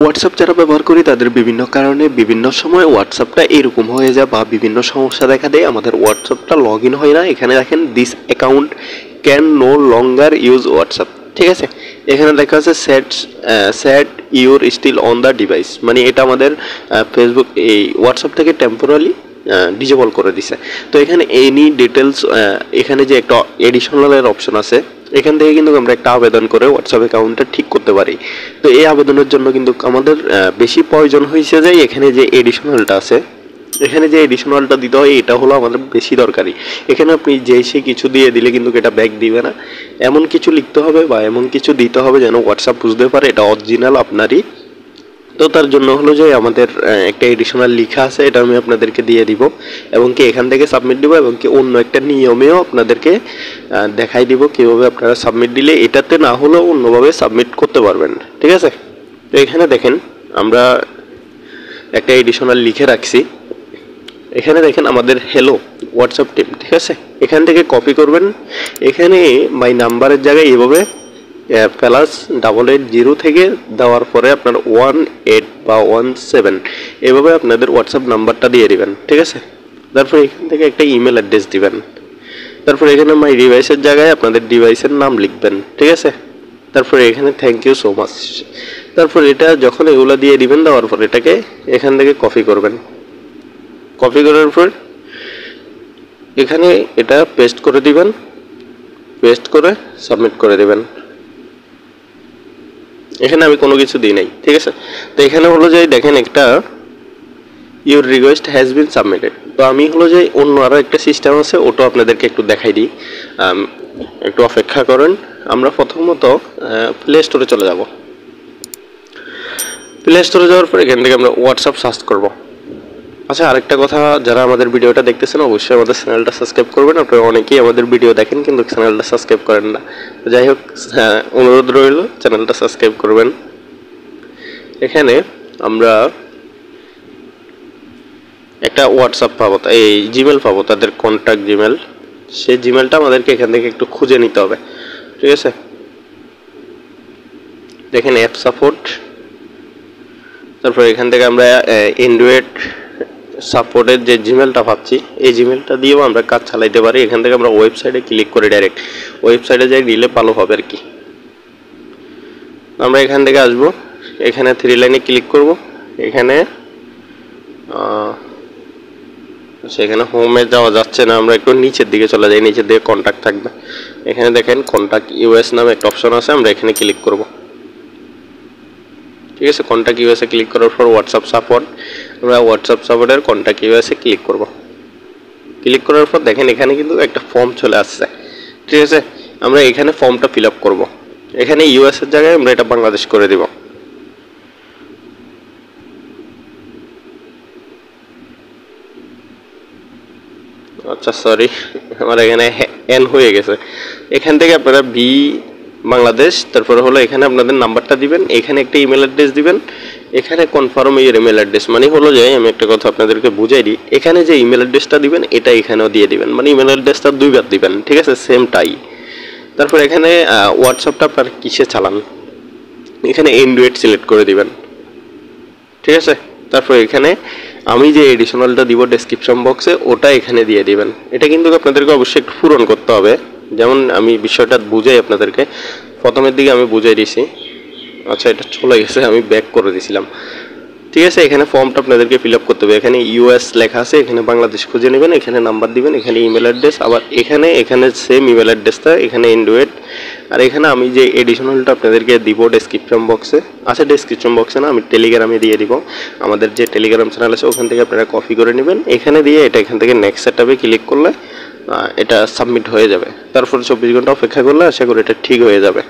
WhatsApp যারা ব্যবহার করি তাদের বিভিন্ন কারণে বিভিন্ন সময় হোয়াটসঅ্যাপটা এরকম হয়ে যায় বা বিভিন্ন সমস্যা দেখা দেয়। আমাদের হোয়াটসঅ্যাপটা লগ ইন হয় না। এখানে দেখেন this account can no longer use WhatsApp, ঠিক আছে। এখানে লেখা আছে set your still on the device, মানে এটা আমাদের ফেসবুক এই হোয়াটসঅ্যাপ থেকে টেম্পোরারি ডিজেবল করে দিছে। তো এখানে এনি ডিটেলস, এখানে যে একটা এডিশনালের অপশন আছে, এখান থেকে কিন্তু আমরা একটা আবেদন করে হোয়াটসঅ্যাপ অ্যাকাউন্টটা ঠিক করতে পারি। তো এই আবেদনের জন্য কিন্তু আমাদের বেশি প্রয়োজন হয়েছে যে এখানে যে এডিশনালটা আছে, এখানে যে এডিশনালটা দিতে হয় এটা হলো আমাদের বেশি দরকারি। এখানে আপনি যে সে কিছু দিয়ে দিলে কিন্তু এটা ব্যাক দিবে না। এমন কিছু লিখতে হবে বা এমন কিছু দিতে হবে যেন হোয়াটসঅ্যাপ বুঝতে পারে এটা অরিজিনাল আপনারই। তো তার জন্য হলো যে আমাদের একটা এডিশনাল লেখা আছে, এটা আমি আপনাদেরকে দিয়ে দিব এবং কি এখান থেকে সাবমিট দিব এবং কি অন্য একটা নিয়মেও আপনাদেরকে দেখাই দিব কীভাবে আপনারা সাবমিট দিলে এটাতে না হলেও অন্যভাবে সাবমিট করতে পারবেন, ঠিক আছে। তো এখানে দেখেন আমরা একটা এডিশনাল লিখে রাখছি। এখানে দেখেন আমাদের হ্যালো হোয়াটসঅ্যাপ টিম, ঠিক আছে। এখান থেকে কপি করবেন, এখানে মাই নাম্বারের জায়গায় এভাবে +880 থেকে দেওয়ার পরে আপনার 18 বা 17 এভাবে আপনাদের হোয়াটসঅ্যাপ নাম্বারটা দিয়ে দিবেন, ঠিক আছে। তারপর এখান থেকে একটা ইমেল অ্যাড্রেস দিবেন। তারপর এখানে মাই ডিভাইসের জায়গায় আপনাদের ডিভাইসের নাম লিখবেন, ঠিক আছে। তারপরে এখানে থ্যাংক ইউ সো মাচ। তারপর এটা যখন এগুলো দিয়ে দিবেন, দেওয়ার পর এটাকে এখান থেকে কপি করবেন। কপি করার পর এখানে এটা পেস্ট করে দিবেন, পেস্ট করে সাবমিট করে দিবেন। এখানে আমি কোনো কিছু দিই নাই, ঠিক আছে। তো এখানে হলো যে দেখেন একটা your request has been submitted. তো আমি হলো যে অন্য আরও একটা সিস্টেম আছে, ওটা আপনাদেরকে একটু দেখাই দিই, একটু অপেক্ষা করেন। আমরা প্রথমত প্লে স্টোরে চলে যাব। প্লে স্টোরে যাওয়ার পর এখান থেকে আমরা হোয়াটসঅ্যাপ সার্চ করব। আচ্ছা, আরেকটা কথা, যারা আমাদের ভিডিওটা দেখতেছেন অবশ্যই আমাদের চ্যানেলটা সাবস্ক্রাইব করবেন। আপনারা অনেকেই আমাদের ভিডিও দেখেন কিন্তু চ্যানেলটা সাবস্ক্রাইব করেন না। যাই হোক, অনুরোধ রইল চ্যানেলটা সাবস্ক্রাইব করবেন। এখানে আমরা একটা হোয়াটসঅ্যাপ পাবো, এই জিমেল পাবো, তাদের কন্ট্যাক্ট জিমেল। সেই জিমেলটা আমাদেরকে এখান থেকে একটু খুঁজে নিতে হবে, ঠিক আছে। দেখেন অ্যাপ সাপোর্ট, তারপর এখান থেকে আমরা অ্যান্ড্রয়েড সাপোর্টের যে জিমেলটা পাচ্ছি এই জিমেলটা দিয়েও আমরা কাজ চালাইতে পারি। এখান থেকে আমরা ওয়েবসাইটে ক্লিক করে ডাইরেক্ট ওয়েবসাইটে যাই দিলে ভালো হবে আর কি। আমরা এখান থেকে আসবো, এখানে 3 লাইনে ক্লিক করব। এখানে সেখানে হোমে যাওয়া যাচ্ছে না, আমরা একটু নিচের দিকে চলে যাই, নিচের দিকে কন্ট্যাক্ট থাকবে। এখানে দেখেন কন্ট্যাক্ট ইউএস নামে একটা অপশন আছে, আমরা এখানে ক্লিক করব, ঠিক আছে। কন্ট্যাক্ট ইউএসএ ক্লিক করার পর হোয়াটসঅ্যাপ সাপোর্ট, আমরা হোয়াটসঅ্যাপ সাপোর্টের কন্ট্যাক্ট ইউএসএ ক্লিক করব। ক্লিক করার পর দেখেন এখানে কিন্তু একটা ফর্ম চলে আসছে, ঠিক আছে। আমরা এখানে ফর্মটা ফিল আপ করবো। এখানে ইউএস এর জায়গায় আমরা এটা বাংলাদেশ করে দিব। আচ্ছা সরি, আমার এখানে এন হয়ে গেছে। এখান থেকে আপনারা বি বাংলাদেশ, তারপরে হলো এখানে আপনাদের নাম্বারটা দিবেন, এখানে একটা ইমেল অ্যাড্রেস দিবেন, এখানে কনফার্ম ইউর ইমেল অ্যাড্রেস, মানে হলো যে আমি একটা কথা আপনাদেরকে বুঝাই দিই, এখানে যে ইমেল অ্যাড্রেসটা দিবেন এটা এখানেও দিয়ে দিবেন, মানে ইমেল অ্যাড্রেসটা 2 বার দিবেন, ঠিক আছে, সেমটাই। তারপর এখানে হোয়াটসঅ্যাপটা আপনার কিসে চালান, এখানে অ্যান্ড্রয়েড সিলেক্ট করে দিবেন, ঠিক আছে। তারপর এখানে আমি যে এডিশনালটা দিব ডেসক্রিপশন বক্সে ওটা এখানে দিয়ে দিবেন। এটা কিন্তু আপনাদেরকে অবশ্যই একটু পূরণ করতে হবে, যেমন আমি বিষয়টা বুঝাই আপনাদেরকে, প্রথমের দিকে আমি বুঝাই দিয়েছি। আচ্ছা, এটা চলে গেছে, আমি ব্যাক করে দিয়েছিলাম, ঠিক আছে। এখানে ফর্মটা আপনাদেরকে ফিল আপ করতে হবে। এখানে ইউএস লেখা আছে, এখানে বাংলাদেশ খুঁজে নেবেন, এখানে নাম্বার দিবেন, এখানে ইমেল অ্যাড্রেস, আবার এখানে সেম ইমেল অ্যাড্রেসটা, এখানে অ্যান্ড্রয়েড, আর এখানে আমি যে এডিশনালটা আপনাদেরকে দিব ডেসক্রিপশন বক্সে, আচ্ছা ডেসক্রিপশন বক্সে না, আমি টেলিগ্রামে দিয়ে দিব। আমাদের যে টেলিগ্রাম চ্যানেল আছে ওখান থেকে আপনারা কপি করে নেবেন, এখানে দিয়ে এটা এখান থেকে নেক্সট সেটআপে ক্লিক করলে এটা সাবমিট হয়ে যাবে। তারপর 24 ঘন্টা অপেক্ষা করলে আশা করি এটা ঠিক হয়ে যাবে।